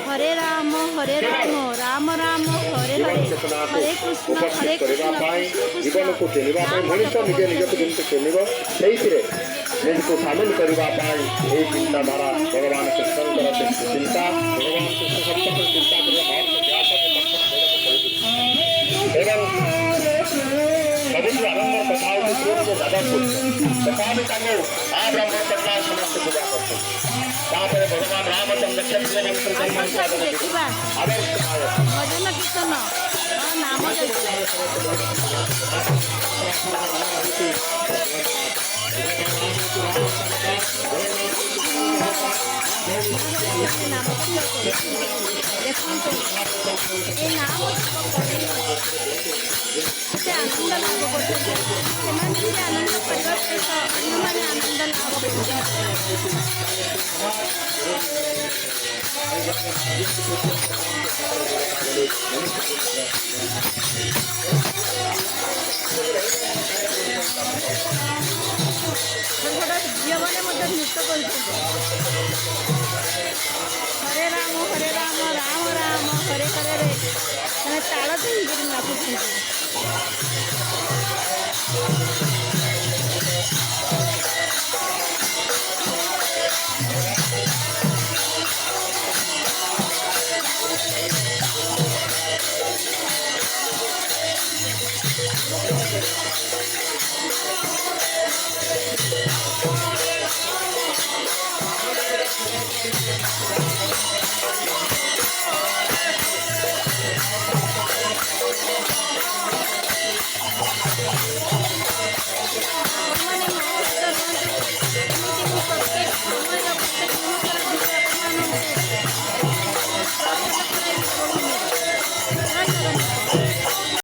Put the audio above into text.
हरे राम राम राम हरे हरे हरे कृष्ण जीवन को चलवा मनुष्य निजे निजक जमी चलव से निजको सामिल करने चिंताधारा भगवान कृष्णकर चिंता भगवान कृष्ण सप्तक चिंता सबुठ आनंद कथा दादा तथापि आ ब्रह्म कथा समस्त पूजा करते भगवान रामचंद्र क्षत्रिय भजन कीर्तन नाम देखो ये नाम से आनंद लाभ करते आनंद करने अन्य आनंद लाभ झील मैंने नृत्य कर हरे राम राम राम हरे हरे रे ताल देकर नाचुं।